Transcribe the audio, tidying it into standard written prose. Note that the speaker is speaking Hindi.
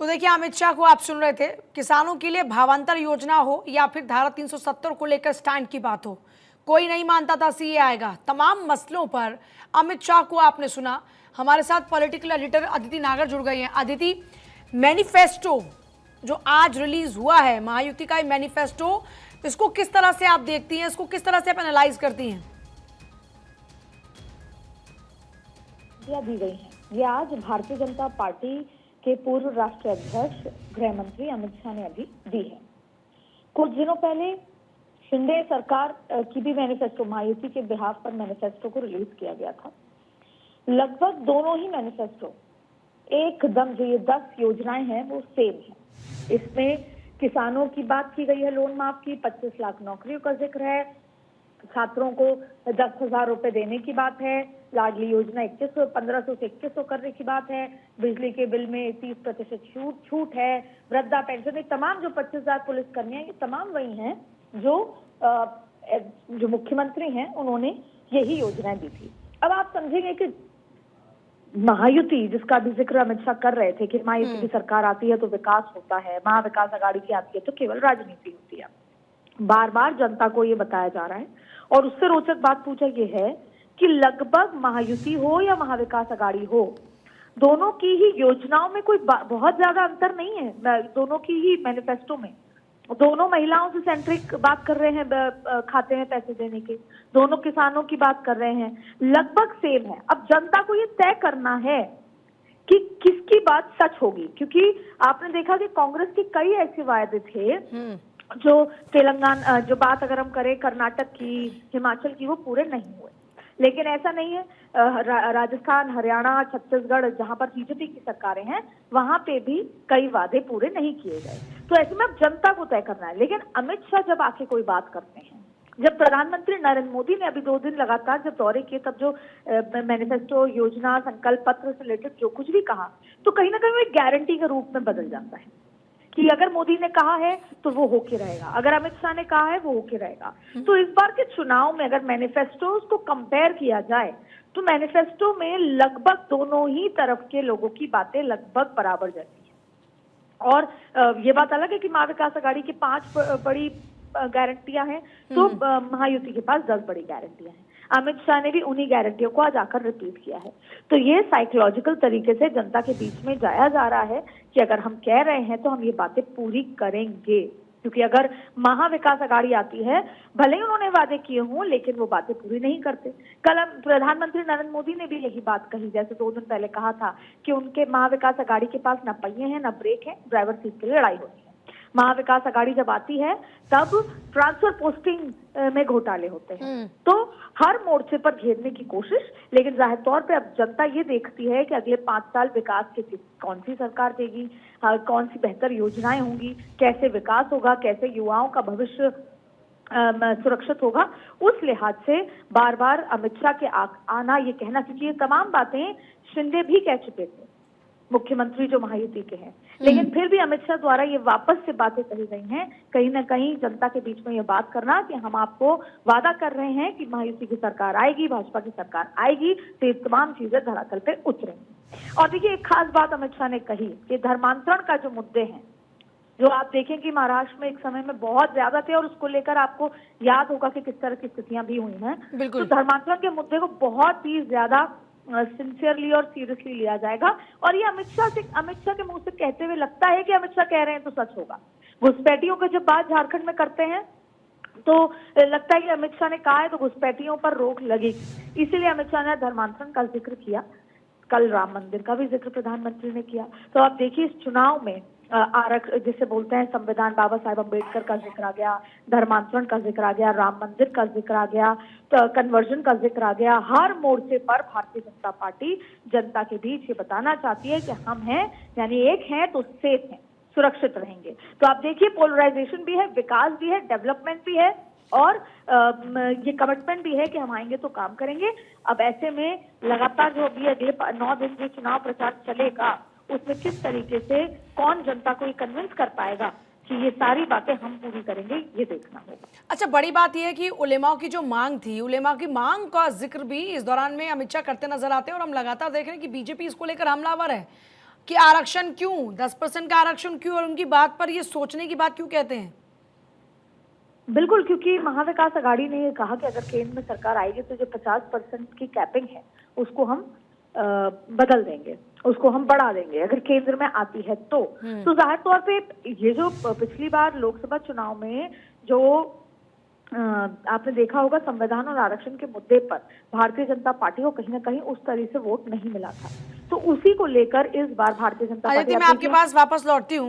तो देखिए, अमित शाह को आप सुन रहे थे। किसानों के लिए भावांतर योजना हो या फिर धारा 370 को लेकर स्टैंड की बात हो, कोई नहीं मानता था सीए आएगा। तमाम मसलों पर अमित शाह को आपने सुना। हमारे साथ पॉलिटिकल एडिटर अदिति नागर जुड़ गई हैं। अदिति, मैनिफेस्टो जो आज रिलीज हुआ है, महायुति का मैनिफेस्टो, इसको किस तरह से आप देखती हैं, इसको किस तरह से आप एनालाइज करती हैं? दी गई है। ये आज भारतीय जनता पार्टी के पूर्व राष्ट्रीय अध्यक्ष गृह मंत्री अमित शाह ने अभी दी है। कुछ दिनों पहले शिंदे सरकार की भी मैनिफेस्टो, महायुति के बिहाफ पर मैनिफेस्टो को रिलीज किया गया था। लगभग दोनों ही मैनिफेस्टो एकदम, जो ये 10 योजनाएं हैं वो सेम है। इसमें किसानों की बात की गई है, लोन माफ की, 25 लाख नौकरियों का जिक्र है, छात्रों को 10,000 रुपए देने की बात है, लाडली योजना 1500 से 2100 करने की बात है, बिजली के बिल में 30% छूट है, वृद्धा पेंशन, ये तमाम जो 25,000 पुलिसकर्मियां, ये तमाम वही हैं जो मुख्यमंत्री हैं, उन्होंने यही योजनाएं दी थी। अब आप समझेंगे कि महायुति, जिसका भी जिक्र अमित शाह कर रहे थे कि महायुति की सरकार आती है तो विकास होता है, महाविकास आघाड़ी की आती है तो केवल राजनीति होती है, बार बार जनता को ये बताया जा रहा है। और उससे रोचक बात पूछा ये है कि लगभग महायुति हो या महाविकास आघाड़ी हो, दोनों की ही योजनाओं में कोई बहुत ज्यादा अंतर नहीं है। दोनों की ही मैनिफेस्टो में दोनों महिलाओं से सेंट्रिक बात कर रहे हैं, खाते में पैसे देने के, दोनों किसानों की बात कर रहे हैं, लगभग सेम है। अब जनता को ये तय करना है कि किसकी बात सच होगी, क्योंकि आपने देखा कि कांग्रेस के कई ऐसे वायदे थे जो तेलंगाना, जो बात अगर हम करें कर्नाटक की, हिमाचल की, वो पूरे नहीं हुए। लेकिन ऐसा नहीं है, राजस्थान, हरियाणा, छत्तीसगढ़, जहां पर बीजेपी की सरकारें हैं, वहां पे भी कई वादे पूरे नहीं किए गए। तो ऐसे में अब जनता को तय करना है। लेकिन अमित शाह जब आके कोई बात करते हैं, जब प्रधानमंत्री नरेंद्र मोदी ने अभी 2 दिन लगातार जब दौरे किए, तब जो मैनिफेस्टो, योजना, संकल्प पत्र से रिलेटेड जो कुछ भी कहा, तो कहीं ना कहीं वो एक गारंटी के रूप में बदल जाता है कि अगर मोदी ने कहा है तो वो होके रहेगा, अगर अमित शाह ने कहा है वो होके रहेगा। तो इस बार के चुनाव में अगर मैनिफेस्टो को कंपेयर किया जाए तो मैनिफेस्टो में लगभग दोनों ही तरफ के लोगों की बातें लगभग बराबर जैसी है। और ये बात अलग है कि महाविकास आघाड़ी की 5 बड़ी गारंटियां हैं, तो महायुति के पास 10 बड़ी गारंटियां हैं। अमित शाह ने भी उन्हीं गारंटियों को आज आकर रिपीट किया है। तो ये साइकोलॉजिकल तरीके से जनता के बीच में जाया जा रहा है कि अगर हम कह रहे हैं तो हम ये बातें पूरी करेंगे, क्योंकि अगर महाविकास आघाड़ी आती है, भले ही उन्होंने वादे किए हों, लेकिन वो बातें पूरी नहीं करते। कल प्रधानमंत्री नरेंद्र मोदी ने भी यही बात कही, जैसे 2 दिन पहले कहा था कि उनके महाविकास आघाड़ी के पास न पहिए हैं न ब्रेक है, ड्राइवर सीट के लिए लड़ाई होती है। महाविकास आघाड़ी जब आती है तब ट्रांसफर पोस्टिंग में घोटाले होते हैं, तो हर मोर्चे पर घेरने की कोशिश। लेकिन जाहिर तौर पे अब जनता ये देखती है कि अगले 5 साल विकास के कौन सी सरकार देगी, कौन सी बेहतर योजनाएं होंगी, कैसे विकास होगा, कैसे युवाओं का भविष्य सुरक्षित होगा। उस लिहाज से बार बार अमित शाह के आना, ये कहना, क्योंकि ये तमाम बातें शिंदे भी कह चुके थे, मुख्यमंत्री जो महायुति के हैं, लेकिन फिर भी अमित शाह द्वारा ये वापस से बातें कही गई हैं, कहीं ना कहीं जनता के बीच में ये बात करना कि हम आपको वादा कर रहे हैं कि महायुति की सरकार आएगी, भाजपा की सरकार आएगी, तो ये तमाम चीजें धरातल पे उतरेंगी। और देखिए, एक खास बात अमित शाह ने कही कि धर्मांतरण का जो मुद्दे हैं, जो आप देखें कि महाराष्ट्र में एक समय में बहुत ज्यादा थे, और उसको लेकर आपको याद होगा कि किस तरह की स्थितियां भी हुई हैं, तो धर्मांतरण के मुद्दे को बहुत ही ज्यादा सिंसियरली और सीरियसली लिया जाएगा। और ये अमित शाह के मुंह से कहते हुए लगता है कि अमित शाह कह रहे हैं तो सच होगा। घुसपैठियों की जब बात झारखंड में करते हैं तो लगता है कि अमित शाह ने कहा है तो घुसपैठियों पर रोक लगेगी, इसीलिए अमित शाह ने धर्मांतरण का जिक्र किया। कल राम मंदिर का भी जिक्र प्रधानमंत्री ने किया। तो आप देखिए, इस चुनाव में जिसे बोलते हैं संविधान, बाबा साहेब अम्बेडकर का जिक्र आ गया, धर्मांतरण का जिक्र आ गया, राम मंदिर का जिक्र आ गया, तो कन्वर्जन का जिक्र आ गया। हर मोर्चे पर भारतीय जनता पार्टी जनता के बीच ये बताना चाहती है कि हम हैं, यानी एक हैं तो सेफ हैं, सुरक्षित रहेंगे। तो आप देखिए, पोलराइजेशन भी है, विकास भी है, डेवलपमेंट भी है, और ये कमिटमेंट भी है कि हम आएंगे तो काम करेंगे। अब ऐसे में लगातार जो अभी अगले 9 दिन जो चुनाव प्रचार चलेगा, उसमें किस तरीके से कौन जनता को ये कन्विंस कर पाएगा कि ये सारी बातें हम पूरी करेंगे, ये देखना होगा। अच्छा, बड़ी बात यह है कि उलेमा की जो मांग थी, उलेमा की मांग का जिक्र भी इस दौरान में अमित शाह करते नजर आते हैं, और हम लगातार देख रहे हैं कि बीजेपी इसको लेकर हमलावर है। कि आरक्षण क्यों, 10% का आरक्षण क्यों, और उनकी बात पर ये सोचने की बात क्यों कहते हैं? बिल्कुल, क्योंकि महाविकास आघाड़ी ने ये कहा कि अगर केंद्र में सरकार आएगी तो जो 50% की कैपिंग है उसको हम बदल देंगे, उसको हम बढ़ा देंगे अगर केंद्र में आती है तो जाहिर तौर पे ये जो पिछली बार लोकसभा चुनाव में जो आपने देखा होगा संविधान और आरक्षण के मुद्दे पर भारतीय जनता पार्टी को कहीं ना कहीं उस तरह से वोट नहीं मिला था, तो उसी को लेकर इस बार भारतीय जनता अदिति, पार्टी मैं आपके पास वापस लौटती हूँ।